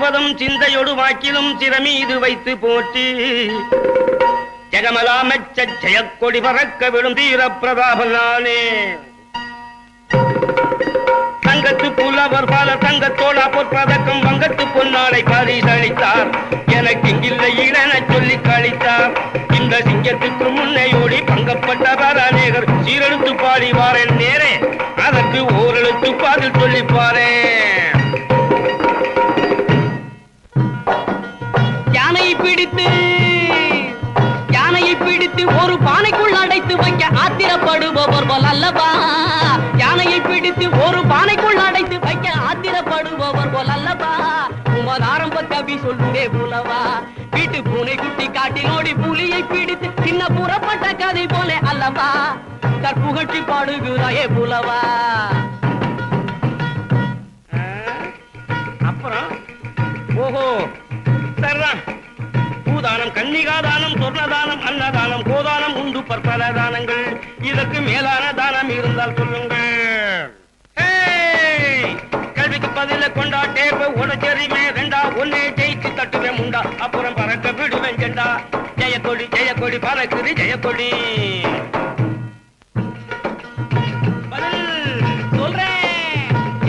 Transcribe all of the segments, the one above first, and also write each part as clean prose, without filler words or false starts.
முழுவதும் சிந்தையொடு வாக்கிலும் சிறமீது வைத்து போற்றி ஜெகமலாமெச்ச ஜெயக்கொடி பறக்க விடும் தீர பிரதாபனானே தங்கத்து புலவர் பல தங்கத்தோடா பொற்பதக்கம் வங்கத்து பொன்னாளை பரிசளித்தார் எனக்கு இங்கில்லை இளன சொல்லி கழித்தார் இந்த சிங்கத்துக்கு முன்னையோடி பங்கப்பட்டவர் அநேகர் சீரெழுத்து பாடிவாரன் நேரே அதற்கு ஓரெழுத்து பாதில் சொல்லிப்பாரே யானையை பிடித்து ஒரு பானைக்குள் அடைத்து வைக்க ஆத்திரப்படுபவர் போல் அல்லவா யானையை பிடித்து ஒரு பானைக்குள் அடைத்து வைக்க ஆத்திரப்படுபவர் போல் அல்லவா உமது ஆரம்ப கவி சொல்லுவே புலவா வீட்டு பூனை குட்டி காட்டிலோடி புலியை பிடித்து சின்ன புறப்பட்ட கதை போல அல்லவா கற்புகட்டி பாடுகிறாயே புலவா அப்புறம் ஓஹோ சரிதான் பூதானம் கன்னிகாதானம் சொர்ணதானம் அன்னதானம் கோதானம் உண்டு பற்பல தானங்கள் இதற்கு மேலான தானம் இருந்தால் சொல்லுங்கள் கல்விக்கு பதில கொண்டா டேப்ப உடச்செறிமே ரெண்டா ஒன்னே ஜெயிச்சு தட்டுவேன் உண்டா அப்புறம் பறக்க விடுவேன் ஜெண்டா ஜெயக்கொடி ஜெயக்கொடி பறக்குது ஜெயக்கொடி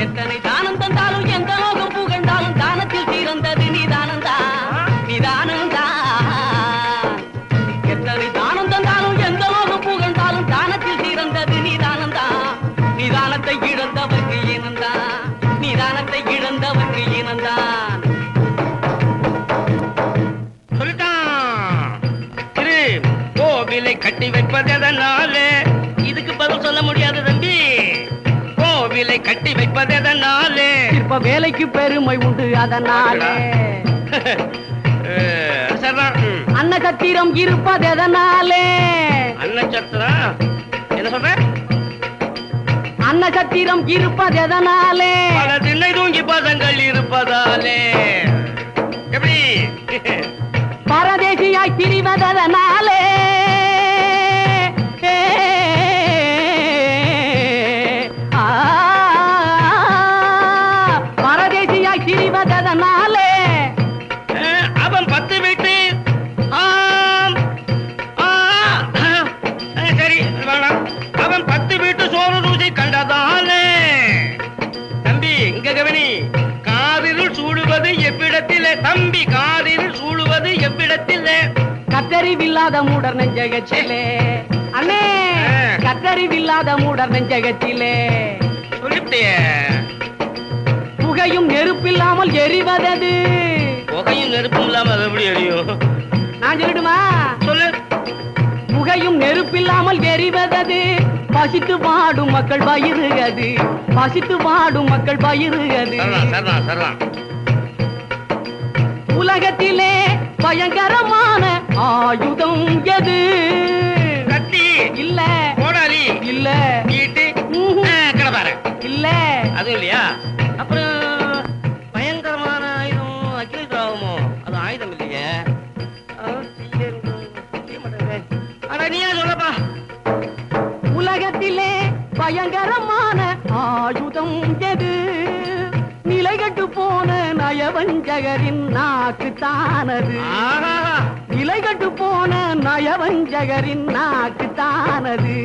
எத்தனை தானம் தந்தாலும் எந்த லோகம் புகழ்ந்தாலும் தானத்தில் சிறந்தது நீதானந்தா நீதானந்தா எத்தனை தானம் தந்தாலும் எந்த லோகம் புகழ்ந்தாலும் தானத்தில் சிறந்தது நீதானந்தா நீதானத்தை இழந்தவர்க்கு இனந்தான் நீதானத்தை இழந்தவர்க்கு இனந்தான் சொல்லிட்டான் திரு கோவிலை கட்டி வைப்பதனாலே இதுக்கு பதில் சொல்ல முடியாது தம்பி கோவிலை கட்டி வைப்பதனாலே இப்ப வேலைக்கு பெருமை உண்டு அதனாலே அன்னசத்திரம் இருப்பதனாலே அன்னசத்திரம் என்ன சொல்ற அன்னசத்திரம் இருப்பதனாலே பல திண்ணை தூங்கி பதங்கள் இருப்பதாலே எப்படி பரதேசியாய் திரிவதனாலே பரதேசியாய் திரிவதனாலே அவன் 10 வீட்டு சரி வேணாம் அவன் 10 வீட்டு சோறு ருசி கண்டதாலே தம்பி இங்க கவனி காதில் சூடுவது எவ்விடத்திலே தம்பி காதில் சூடுவது எவ்விடத்திலே கத்தறிவில்லாத மூடர் நெஞ்சகத்திலே அண்ணே கத்தறிவில்லாத மூடர் நெஞ்சகத்திலே சொல்லிட்டே புகையும் நெருப்பில்லாமல் எரிவதது புகையும் நெருப்பும் இல்லாமல் எப்படி எரியும் நான் சொல்லட்டுமா சொல்லு புகையும் நெருப்பில்லாமல் எரிவதது பசித்து பாடும் மக்கள் பயிருகது பசித்து பாடும் மக்கள் பயிருகது உலகத்திலே பயங்கரமான ஆயுதம் எது கத்தி இல்ல கோடாரி இல்ல ஈட்டி கடப்பாரு இல்ல அது இல்லையா அப்புறம் பயங்கரமான ஆயுதம் அக்கினி திராவமோ அது ஆயுதம் இல்லையே நீயா சொல்லப்பா உலகத்திலே பயங்கரமான ஆயுதம் எது நிலைகட்டு போன நயவஞ்சகரின் நாக்கு தானது நிலைகட்டு போன நயவஞ்சகரின் நாக்கு தானது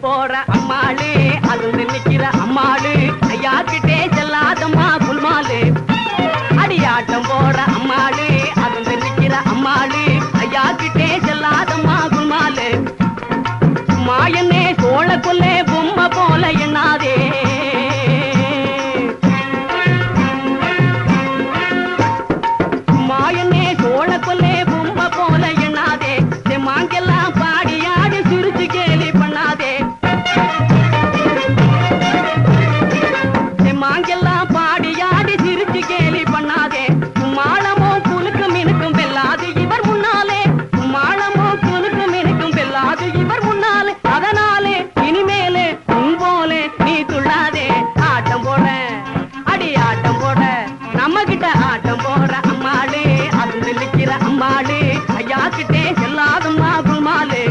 ஆட்டம் போற அம்மாளு அது நிக்கிற அம்மாளு ஐயா கிட்டே செல்லாதம்மா குல்மாலு அடியாட்டம் போற அம்மாளு அது நிக்கிற அம்மாளு ஐயா கிட்டே செல்லாதம்மா குல்மாலு மாயனே சோழ கொல்லே பொம்மை போல எண்ணாதே மாயனே சோழ கொல்லே பொம்மை போல எண்ணாதே மாங்கெல்லாம் பாடியாடு சிரிச்சு கேலி பண்ணாதே மாங்கெல்லாம் பாடியாடி சிரிச்சு கேலி பண்ணாதே மாளமோ குலுக்கு மினுக்கும் வெல்லாது இவர் முன்னாலே மாளமோ குலுக்கு மினுக்கும் வெல்லாது இவர் முன்னாலே அதனாலே இனிமேலே உன் போலே நீ துள்ளாதே ஆட்டம் போட அடி ஆட்டம் போட நம்ம கிட்ட ஆட்டம் போற அம்மாளு அது நிற்கிற அம்மாளு ஐயா கிட்டே செல்லாதம்மா குல்மாலு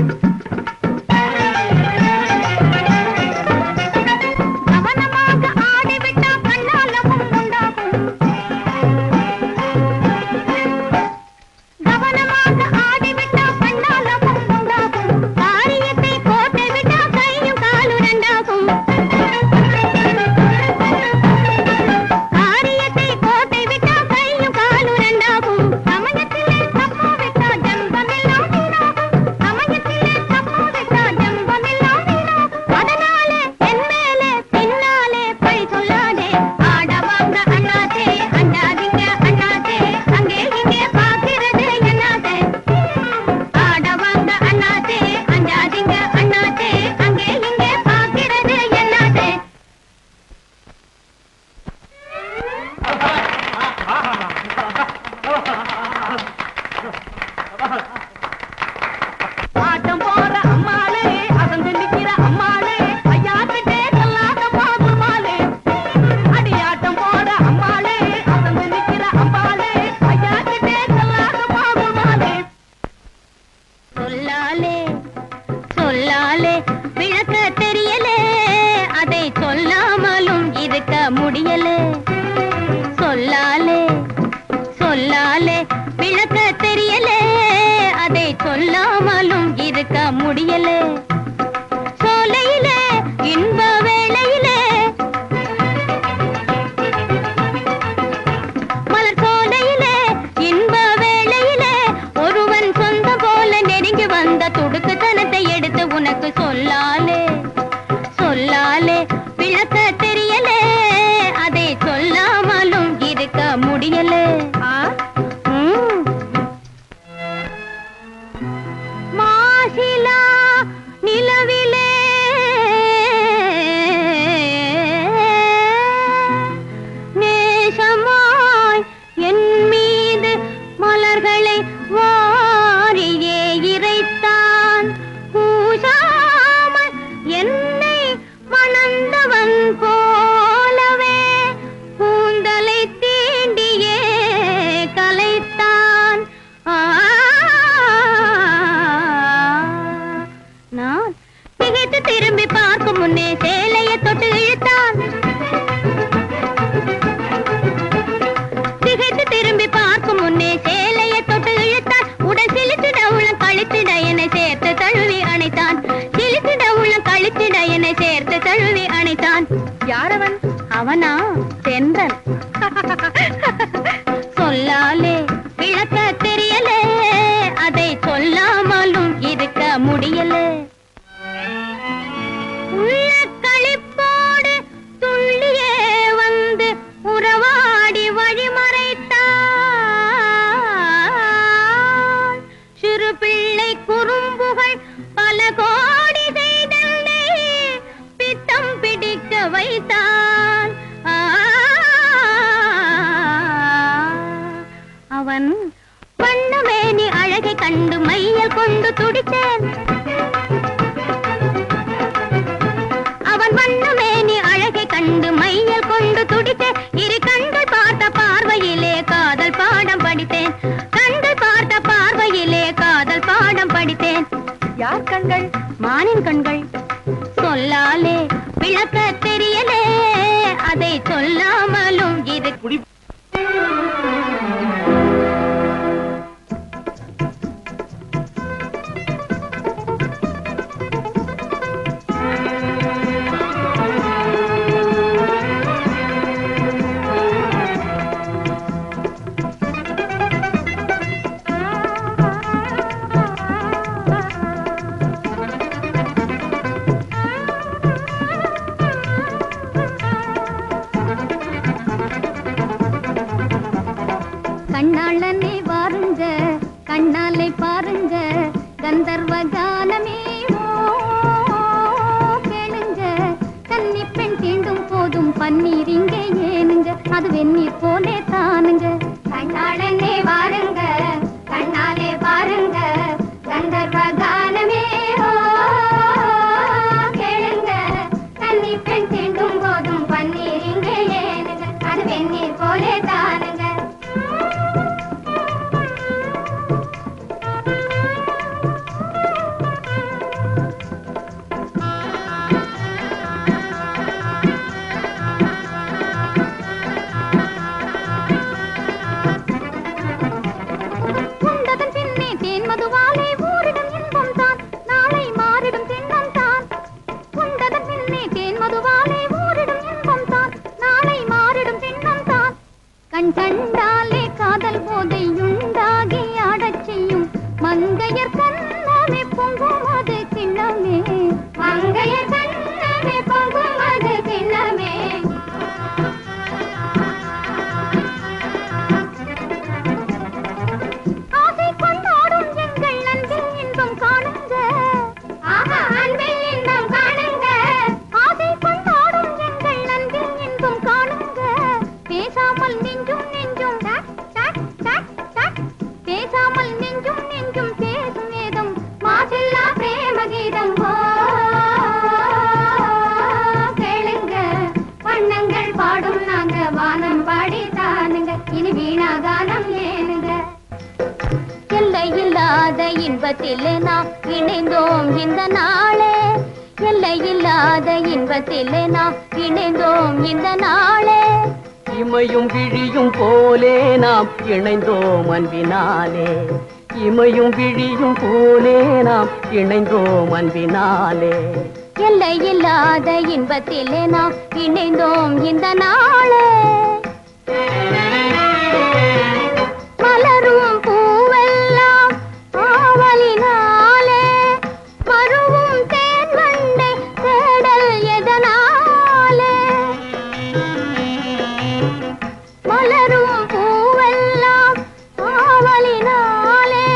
அவனா தென்றன் சொல்லாலே விளக்க தெரியலே அதை சொல்லாமலும் இருக்க முடியலே உள்ள களிப்போடு துள்ளியே வந்து உறவாடி வழிமறைத்தான் சிறு பிள்ளை குறும்புகள் பல கோடி செய்தனை பித்தம் பிடிக்க வைத்தான் அவன் வண்ணமேனி அழகை கண்டு மையல் கொண்டு துடித்தேன் அவன் வண்ணமேனி அழகை கண்டு மையல் கொண்டு துடித்தேன் இரு கண்கள் பார்த்த பார்வையிலே காதல் பாடம் படித்தேன் கண்கள் பார்த்த பார்வையிலே காதல் பாடம் படித்தேன் யார் கண்கள் மானின் கண்கள் சொல்லாலே விளக்க தெரியலே அதை சொல்லாமலும் இது பன்னீர் இங்கே ஏனுங்க அது வெந்நீர் போலே தானுங்க கண்ணாளனே வாருங்க கண்ணாலே பாருங்க கந்தர்வ கானமே கேளுங்க கன்னி பெண் தீண்டும் போதும் பன்னீர் இங்கே ஏனுங்க அது வெந்நீர் போலே தானுங்க கண் கண்டாலே காதல் போதையுண்டாகி ஆடச் செய்யும் மங்கையர் கண்ணமே பொங்கும் அது கிண்ணமே மங்கையர் கண்ணமே பொங்கும் அது கிண்ணமே ஆசை கொண்டாடும் எங்கள் அன்பில் இன்பம் காணுங்க ஆஹா அன்பில் இன்பம் காணுங்க ஆசை கொண்டாடும் எங்கள் அன்பில் இன்பம் காணுங்க பேசாமல் நெஞ்சும் நெஞ்சும் பேசாமல் நெஞ்சும் நெஞ்சும் பேசும் வேதம் மாசில்லா பிரேம கீதம் கேளுங்க வண்ணங்கள் பாடும் நாங்க வானம் பாடி தானுங்க இனி வீணா கானம் ஏனுங்க எல்லை இல்லாத இன்பத்திலே நாம் இணைந்தோம் இந்த நாளே எல்லை இல்லாத இன்பத்திலே நாம் இணைந்தோம் இந்த நாளே இமையும் விழியும் போலே நாம் இணைந்தோம் அன்பினாலே இமையும் விழியும் போலே நாம் இணைந்தோம் அன்பினாலே எல்லை இல்லாத இன்பத்திலே நாம் இணைந்தோம் இந்த நாளே மலரும் பூவெல்லாம் ஆவலினாலே மருவும் தேன் வண்டை தேடல் எதனாலே மலரும் பூவெல்லாம் ஆவலினாலே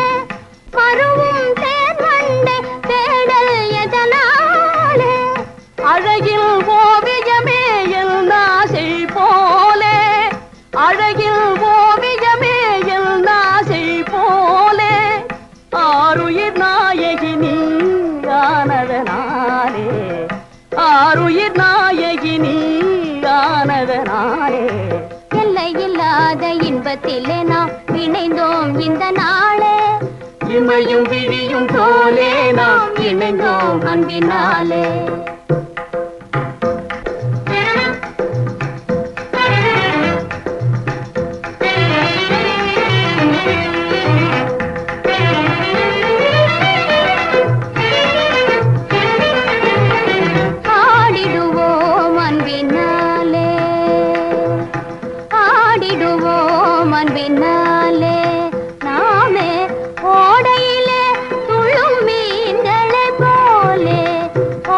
மருவும் தேன் வண்டை தேடல் எதனாலே அழகில் ஓவியமே எல் நாசை போலே அழகில் ஓவியமே எல் நாசை போலே ஆருயிர் நாயகி நீயானதனாலே ஆருயிர் நாயகி நீயானதனாலே எல்லை இல்லாத இன்பத்திலே நாம் இணைந்தோம் இந்த நாளே இமையும் விழியும் போலே நாம் இணைந்தோம் அன்பினாலே ஆடிடுவோம் அன்பினாலே ஆடிடுவோம் அன்பினாலே நாமே ஓடையிலே துள்ளும் மீன்களை போலே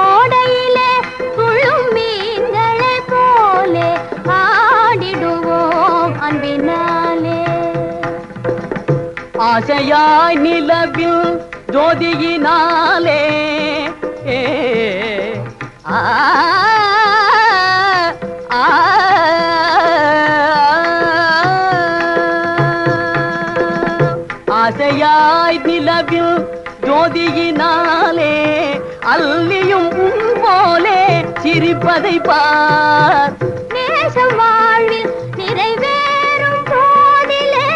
ஓடையிலே துள்ளும் மீன்களை போலே ஆடிடுவோம் அன்பினாலே ஆசையாய் நிலவில் ஜோதியினாலே ஆ ஆ ஆசையாய் நிலவில் ஜோதியினாலே அல்லியும் உன் போலே சிரிப்பதை பார் நேசம் வாழ்வில் நிறைவேறும் போதிலே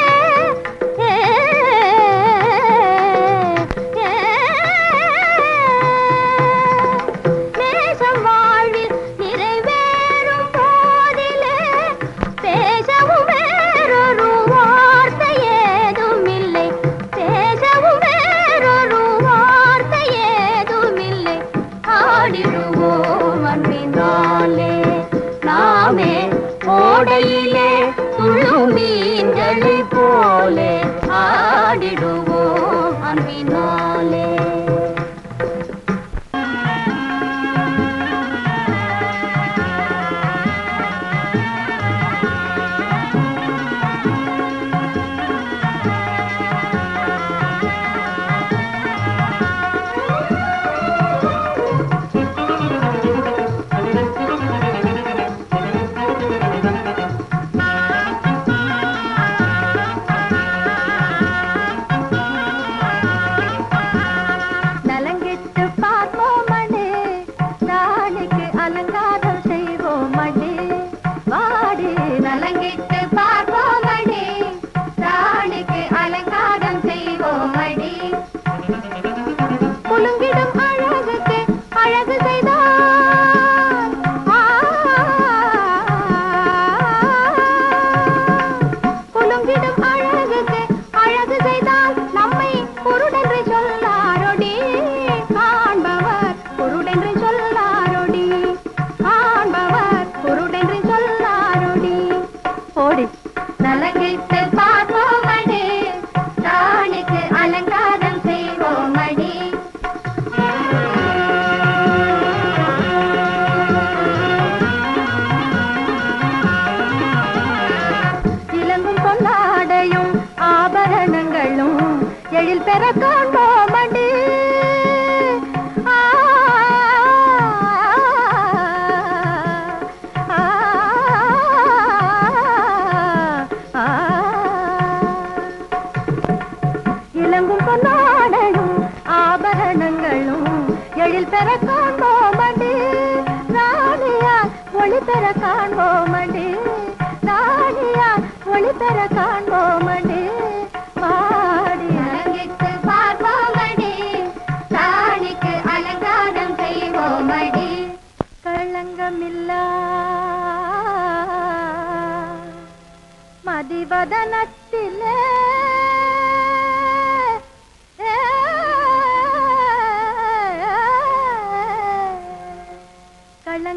நேசம் வாழ்வில் நிறைவேறும் போதிலே பேசவும் வேறொரு வார்த்தை ஏதுமில்லை பேசவும் வேறொரு வார்த்தை ஏதுமில்லை ஆடிடுவோம் அன்பினாலே நாமே ஓடை பெற காண்போமடி நாடியார் ஒளி பெற காண்போமடி பாடி அரங்கிட்டு பார்ப்போமடி ராணிக்கு அலங்காரம் செய்வோமடி களங்கமில்லா மதிவதனத்திலே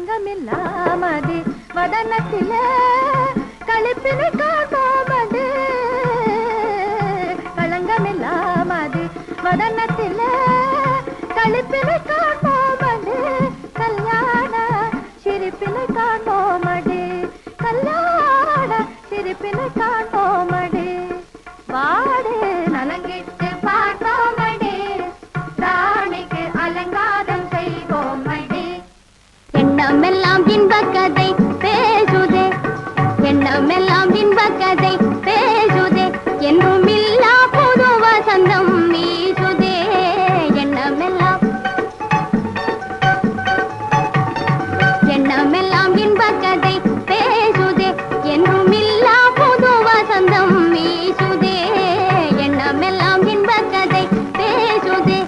களங்கமில்லாமதி வதனத்திலே களிப்பினை காண்போமது களங்கமில்லாமதி வதனத்திலே களிப்பினை காண்போமது கல்யாண சிரிப்பினை காண்போமடி கல்யாண சிரிப்பினை காண்போமடி வாடு நலங்கிட்டு பார்ப்போமடி ராணிக்கு அலங்காரம் செய்வோமடி எண்ணமெல்லாம் இன்பக் கதை பேசுதே எண்ணமெல்லாம் இன்பக் கதை பேசுதே என்றும் இல்லா புது வசந்தம் வீசுதே எண்ணமெல்லாம் இன்பக் கதை பேசுதே என்றும் இல்லா புது வசந்தம் வீசுதே எண்ணமெல்லாம் இன்பக் கதை பேசுதே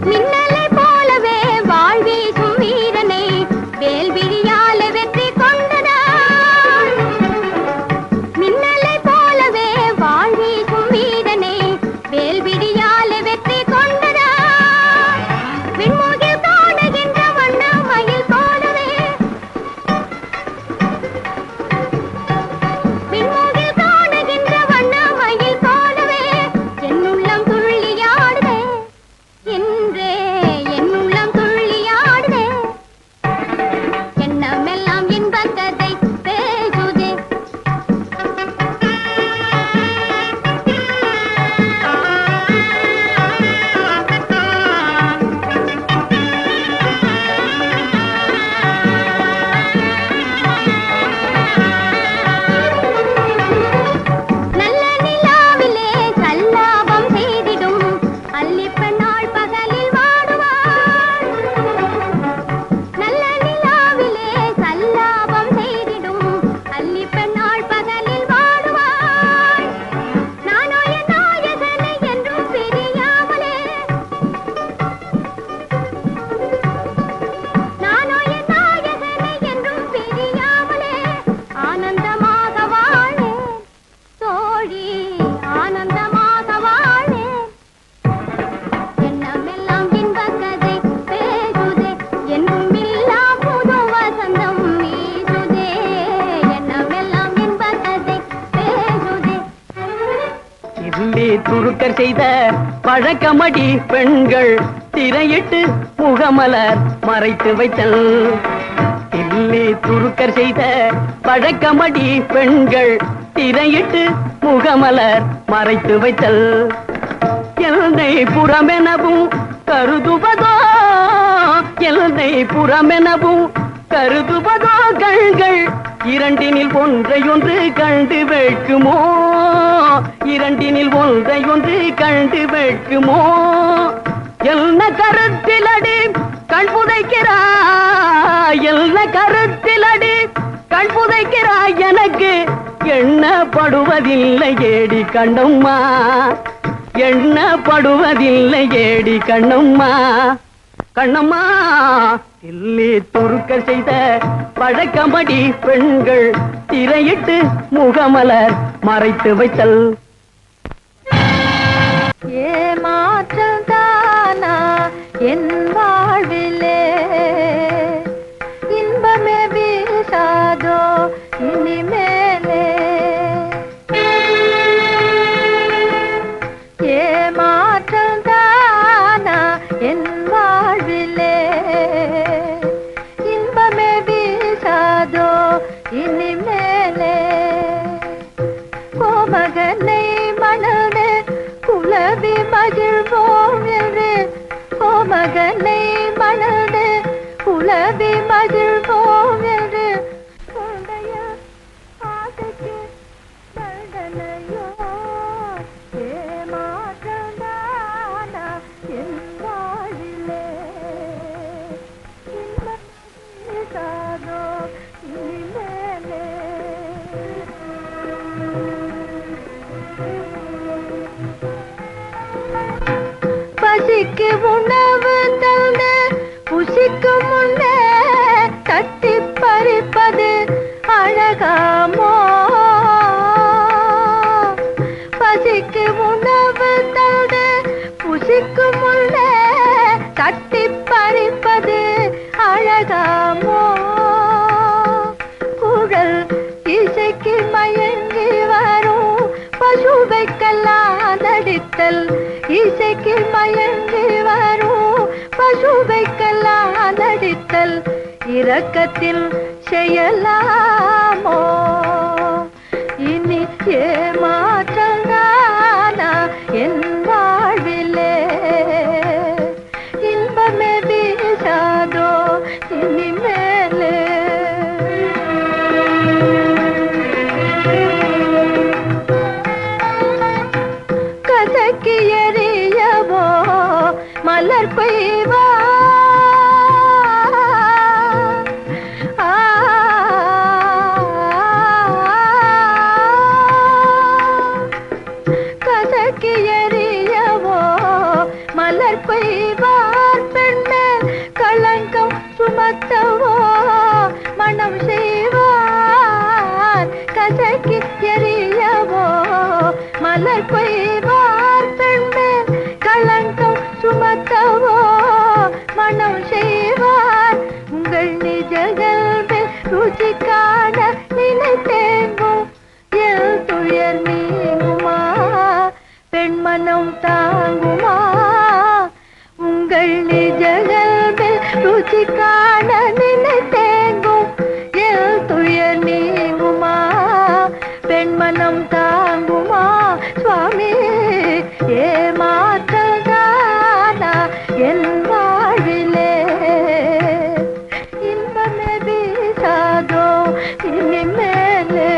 மின்னலை போலவே வாழ்வீசும் வீரனை வேல்விழியால வெற்றி கொண்டனான் மின்னலை போலவே வாழ்வீசும் வீரனை வேல்விழியால வெற்றி கொண்டனான் விண்முகில் காணுகின்ற வண்ணமயில் போலவே விண்முகில் காணுகின்ற வண்ணமயில் போலவே என்னுள்ளம் துள்ளியாடுதே என்றே என்னுள்ளம் துள்ளியாடுதே எண்ணமெல்லாம் இன்பக் கதை பேசுதே நல்ல நிலாவிலே சல்லாபம் செய்திடும் அல்லிப்பெண்ணாள் பகலில் வாடுவாள் நல்ல நிலாவிலே சல்லாபம் செய்திடும் அல்லிப்பெண்ணாள் பகலில் வாடுவாள் நானோ என் நாயகனை என்றும் பிரியாமலே நானோ என் நாயகனை என்றும் பிரியாமலே ஆனந்தமாக வாழேன் தோழி ஆனந்தமாக வாழேன் எண்ணமெல்லாம் இன்பக் கதை பேசுதே என்றும் இல்லா புது வசந்தம் வீசுதே எண்ணமெல்லாம் இன்பக் கதை பேசுதே இல்லி துருக்கர் செய்த பழக்கமடி பெண்கள் திரையிட்டு முகமலர் மறைத்து வைத்தல் இல்லி துருக்கர் செய்த பழக்கமடி பெண்கள் திரையிட்டு முகமலர் மறைத்து வைத்தல் எல்லை புறமெனவும் கருதுவதோ எல்லை புறமெனவும் கருதுவதோ கண்கள் இரண்டினில் ஒன்றையொன்று கண்டு வைக்குமோ இரண்டினில் ஒன்றையொன்று கண்டு வைக்குமோ என்ன கருத்திலடி கண் புதைக்கிறாய் என்ன கருத்திலடி கண் புதைக்கிறாய் எனக்கு எண்ணப்படுவதில்லை ஏடி கண்ணம்மா எண்ணப்படுவதில்லை ஏடி கண்ணம்மா கண்ணம்மா தில்லி துருக்கர் செய்த பழக்கமடி பெண்கள் திரையிட்டு முகமலர் மறைத்து வைத்தல் ஏமாற்றம் தானா என் வாழ்விலே இன்பமே வீசாதோ இனிமேலே ஏமாற்றம் தானா என் வாழ்விலே இன்பமே வீசாதோ இனிமேலே கோமகனை மனமே குலவி மகிழ்வோம் என்று கோமகனை உலவி மகிழ்வோம் என்று கொண்டைய ஆசைக்கு தண்டனையோ ஏமாற்றந்தானா என் வாழிலே இன்பமோ இனிமேலே பசிக்கு உணவு தந்து புசிக்கும் முன்னே தட்டி பறிப்பது அழகாமோ பசிக்கு உணவு தந்து புசிக்கும் முன்னே தட்டி பறிப்பது அழகாமோ குழல் இசைக்கு மயங்கி வரும் பசுவைக்கெல்லாம் நடித்தல் இசைக்கு மயங்கி வரும் பசுவைக்கெல்லாம் நடித்தல் இரக்கத்தில் செய்யலாமோ இனி ஏமாற்றந்தானா என் வாழ்விலே இன்பமே வீசாதோ இனிமேலே கசக்கி எறியவோ மலர் பெய்வா கசக்கி எறியவோ மலர் பெய்வார் பெண்மேல் களங்கம் சுமத்தவோ மனம் செய்வார் கசக்கி எறியவோ மலர் பெய்வார் பெண்மேல் களங்கம் சுமத்தவோ மனம் செய்வார் உங்கள் நிஜகல்வில் ருச்சி காண நினைத்தேங்கும் எல் துயர் நீங்குமா பெண் மனம் தாங்குமா உங்கள் நிஜகல்வில் ருச்சி காண நினைத்தேங்கும் எல் துயர் நீங்குமா பெண் மனம் தாங்குமா சுவாமி ஏமாற்றதானா என் வாழிலே இன்பமே வீசாதோ இனிமேலே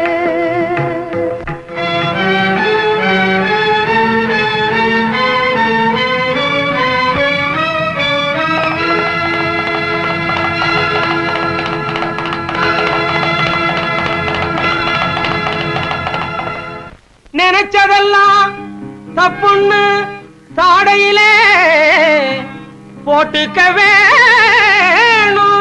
நினைச்சதெல்லாம் தப்புன்னு தாடையிலே போட்டுக்க வேணும்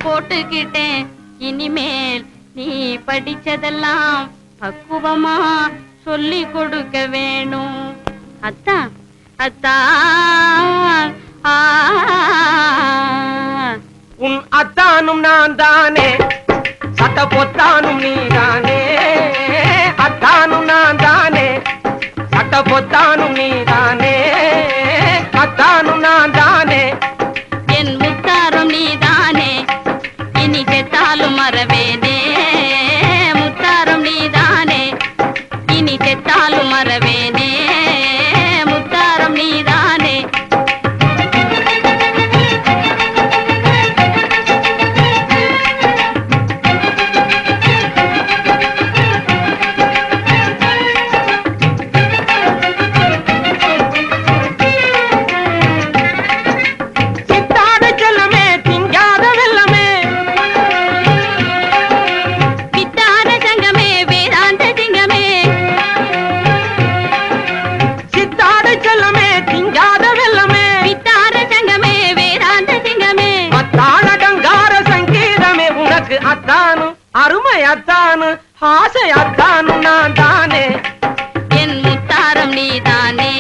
போட்டுக்கிட்டேன் இனிமேல் நீ படிச்சதெல்லாம் பக்குவமா சொல்லி கொடுக்க வேணும் அத்தான் உன் அத்தானும் நான் தானே சட்ட பொத்தானும் நீதானே அத்தானும் நான் தானே சட்ட பொத்தானும் நீதானே அத்தானும் நான் தானே என் முத்தாரம் நீதானே இனி செத்தாலும் மறவேனே முத்தாரம் நீதானே இனி செத்தாலும் மறவேனே முத்தாரம் நீதானே அத்தானு அருமை அத்தானு ஆசை அத்தானு நான் தானே என் முத்தாரம் நீதானே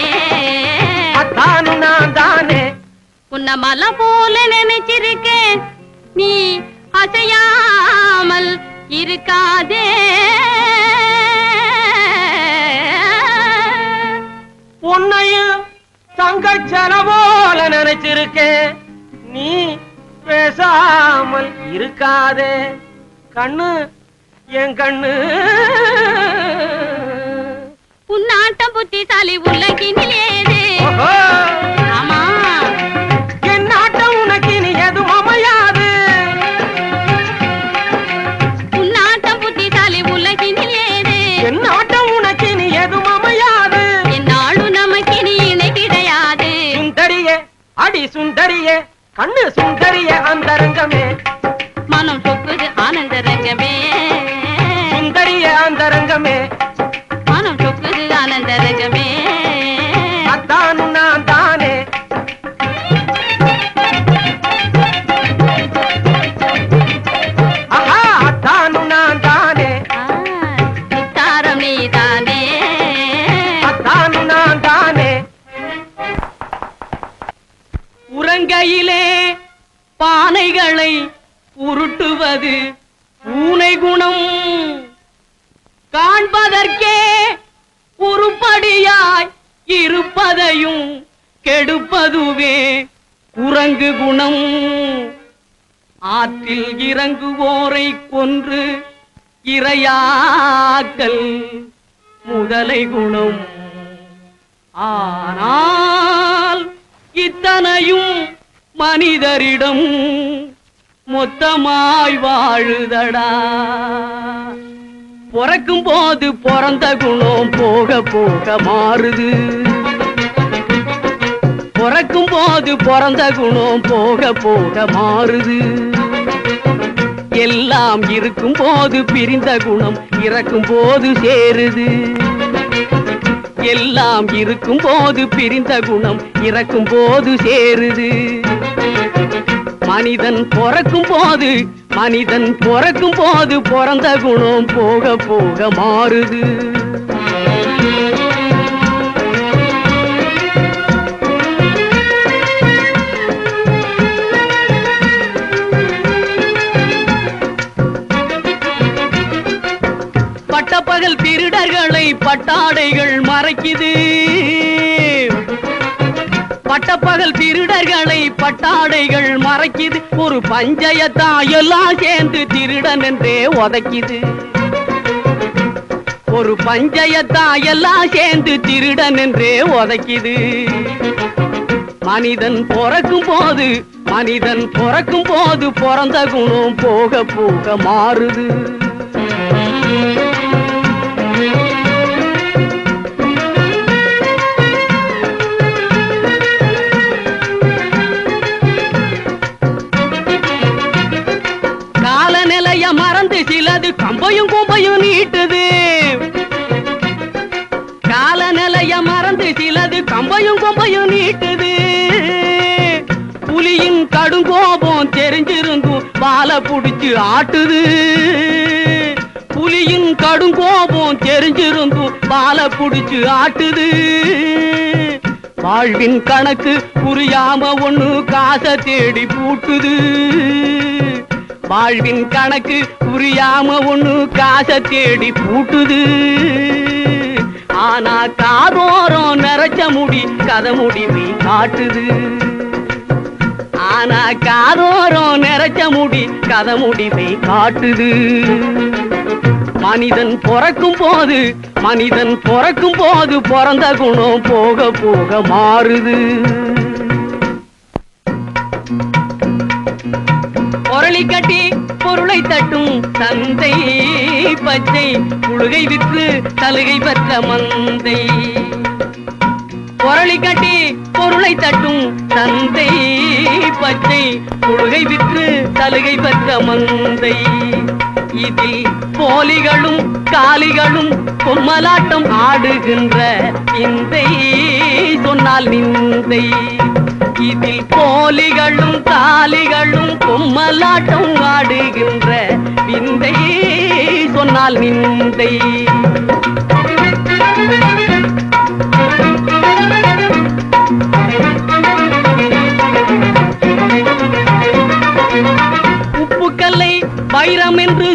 அத்தானு நான் தானே உன்ன மலை போல நினைச்சிருக்கேன் நீ அசையாமல் இருக்காதே உன்னையும் தங்கச்சன போல நினைச்சிருக்கேன் நீ பேசாமல் இருக்காதே கண்ணு என் கண்ணு உன்னாட்டம் புத்திசாலி உலகினிலேது ஆமா அடி சுந்தரியே கண்ணு சுந்தரியே அந்தரங்கமே மனம் சொக்குது ஆனந்த ரங்கமே சுந்தரியே அந்தரங்கமே மனம் சொக்குது ஆனந்த ரங்கமே அத்தானு நான் தானே ஆஹா அத்தானு நான் தானே முத்தாரம் நீதானே அத்தானு நான் தானே உறங்கையிலே பானைகளை உருட்டுவது பூனை குணம் காண்பதற்கே உருப்படியாய் இருப்பதையும் கெடுப்பதுவே குரங்கு குணம் ஆற்றில் இறங்குவோரை கொன்று இரையாக்கல் முதலை குணம் ஆனால் இத்தனையும் மனிதரிடம் மொத்தமாய் வாழுதடா பிறக்கும் போது பிறந்த குணம் போக போக மாறுது பிறக்கும் போது பிறந்த குணம் போக போக மாறுது எல்லாம் இருக்கும் போது பிரிந்த குணம் இறக்கும் போது சேருது எல்லாம் இருக்கும் போது பிரிந்த குணம் இறக்கும் போது சேருது மனிதன் பிறக்கும் போது பிறந்த குணம் போக போக மாறுது பட்டப்பகல் திருடர்களை பட்டாடைகள் மறைக்குது பட்டப்பகல் திருடர்களை பட்டாடைகள் மறைக்குது ஒரு பஞ்சயத்தா எல்லாம் சேர்ந்து திருடன் என்றே உதைக்குது ஒரு பஞ்சயத்தா எல்லாம் சேர்ந்து திருடன் என்றே உதைக்குது மனிதன் பிறக்கும் போது பிறந்த குணம் போக போக மாறுது காலநிலைய மறந்து சிலது கம்பையும் கும்பையும் நீட்டுது காலநிலைய மறந்து சிலது கம்பையும் கும்பையும் நீட்டுது புலியின் கடுங்கோபம் தெரிஞ்சிருந்தும் பாலை புடிச்சு ஆட்டுது புலியின் கடுங்கோபம் தெரிஞ்சிருந்தும் பாலை புடிச்சு ஆட்டுது வாழ்வின் கணக்கு புரியாம ஒண்ணு காசை தேடி பூட்டுது வாழ்வின் கணக்கு புரியாம ஒண்ணு காசை தேடி பூட்டுது ஆனா காதோரம் நிறைச்ச முடி கதை முடிவை காட்டுது ஆனா காதோரம் நிறைச்ச முடி கதை முடிவை காட்டுது மனிதன் பிறக்கும் போது பிறந்த குணம் போக போக மாறுது பொருளை கட்டி பொருளை தட்டும் தந்தை பச்சை புழுகை விற்று சலுகை பெற்ற மந்தை பொருளை கட்டி பொருளை தட்டும் தந்தை பச்சை புழுகை விற்று சலுகை பெற்ற மந்தை இதில் போலிகளும் காலிகளும் பொம்மலாட்டம் ஆடுகின்ற விந்தை சொன்னால் நிந்தை இதில் போலிகளும் காலிகளும் பொம்மலாட்டம் ஆடுகின்ற விந்தை சொன்னால் நிந்தை உப்புக்கல்லை வைரம் என்று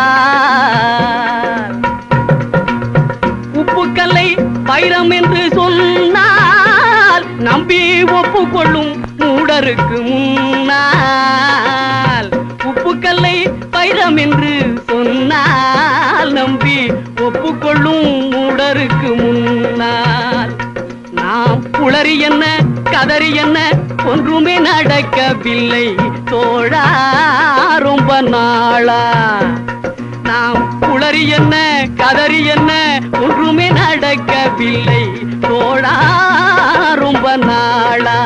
சொன்னார் உப்புக்கல்லை வைரம் என்று சொன்னால் நம்பி ஒப்புக்கொள்ளும் மூடருக்கு முன்னால் உப்புக்கல்லை வைரம் என்று சொன்னால் நம்பி ஒப்புக்கொள்ளும் மூடருக்கு முன்னால் நாம் புலரி என்ன கதறி என்ன ஒன்றுமே நடக்கவில்லை தோழா ரொம்ப நாளா நாம் புலரி என்ன கதறி என்ன ஒன்றுமே நடக்கவில்லை தோழா ரொம்ப நாளா.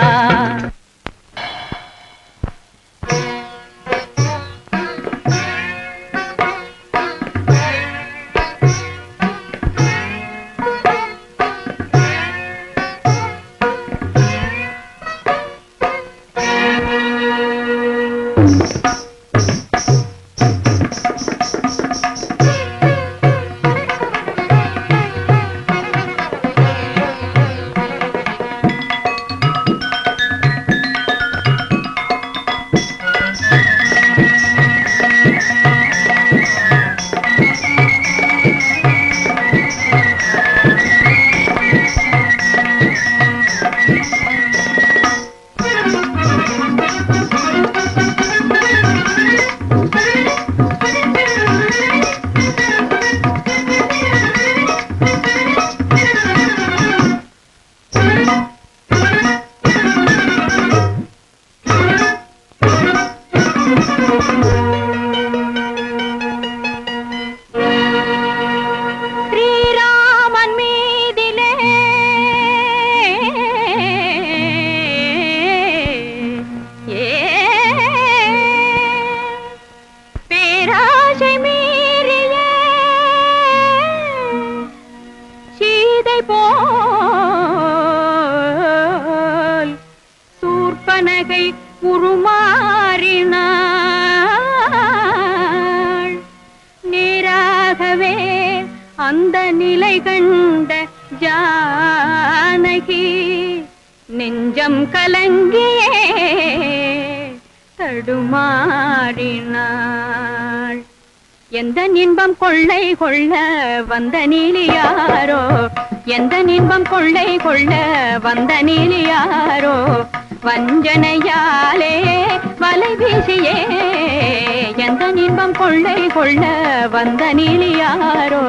அந்த நிலை கண்ட ஜானகி நெஞ்சம் கலங்கியே தடுமாறினாள். எந்த இன்பம் கொள்ளை கொள்ள வந்த நீலியாரோ, எந்த இன்பம் கொள்ளை கொள்ள வந்த நீலியாரோ, வஞ்சனையாலே வலை வீசியே எந்த இன்பம் கொள்ளை கொள்ள வந்த நீலியாரோ.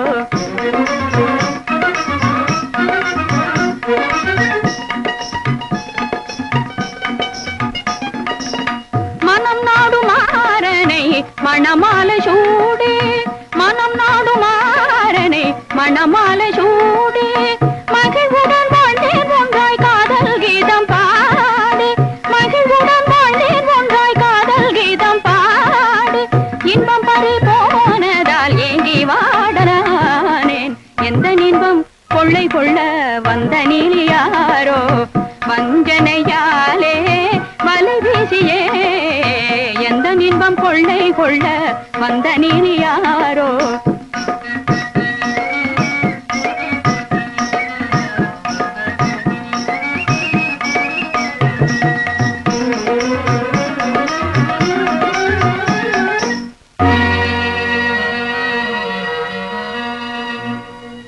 மனம் நாடுமாறனை மணமாலை சூடி, மனம் நாடுமாறனை மணமாலை சூடி, மகிழ்வுடன் வாழ்ந்தேன் ஒன்றாய் காதல் கீதம் பாடி, மகிழ்வுடன் வாழ்ந்தேன் ஒன்றாய் காதல் கீதம் பாடி, இன்பம் பறி போனதால் ஏங்கி வாடனானேன். எந்த இன்பம் கொள்ளை கொள்ள வந்த நீலியாரோ, வஞ்சனையாலே வலை வீசியே எந்த இன்பம் கொள்ளை கொள்ள வந்த நீலியாரோ.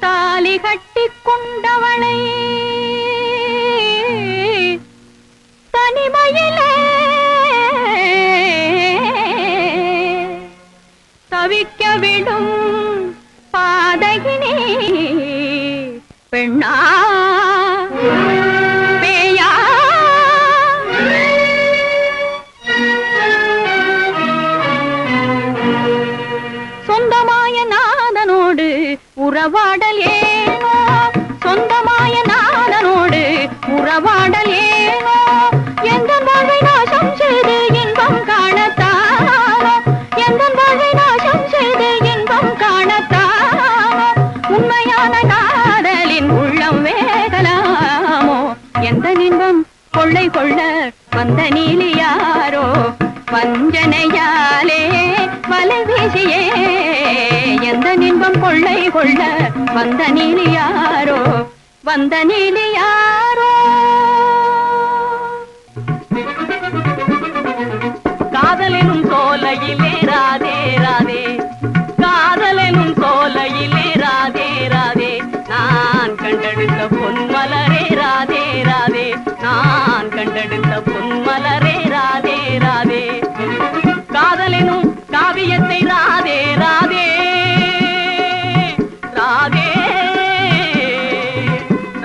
தாலி கட்டி கொண்டவளை தனிமையிலே தவிக்க விடும் பாதகினே, பெண்ணா பேயா, சொந்தமாய நாதனோடு உறவாடல் ஏனோ, சொந்தமாய நாதனோடு உறவாடல் ஏனோ, எந்த வாழ்வை நாசம் செய்து இன்பம் காணத்தானோ, எந்த வாழ்வை நாசம் செய்து இன்பம் காணத்தானோ, உண்மையான காதலின் உள்ளம் வேகலாமோ. எந்த இன்பம் கொள்ளை கொள்ள வந்த நீலியாரோ, வஞ்சனையாலே வலை வீசியே எந்த இன்பம் கொள்ளை கொள்ள வந்த நீலியாரோ, வந்த நீலியாரோ. காதலெனும் சோலையிலே ராதே ராதே, காதலெனும் சோலையிலே ராதே ராதே, நான் கண்டெடுத்த பொன்மலரே ராதே ராதே, நான் கண்டெடுத்த பொன்மலரே ராதே ராதே. காதலெனும் காவியத்தை ராதே ராதே ராதே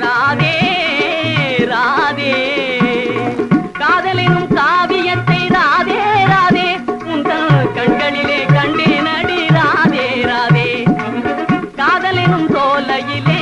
ராதே ராதே, காதலெனும் காவியத்தை ராதே ராதே, உங்கள் கண்களிலே கண்டேனடி ராதே ராதே. காதலெனும் சோலையிலே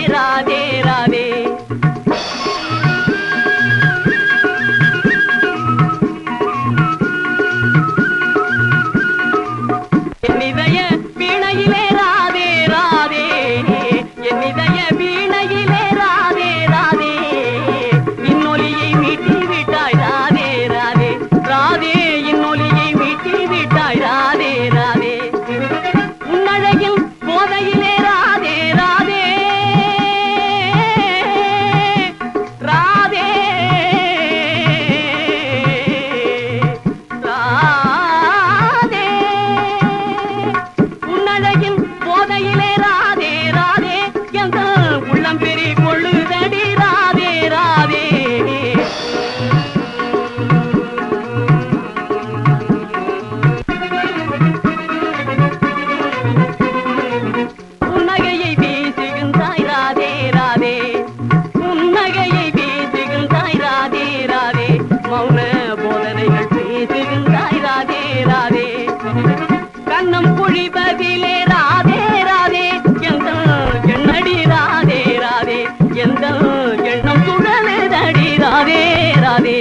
ராதே ராதே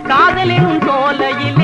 காதலின் சோலையில்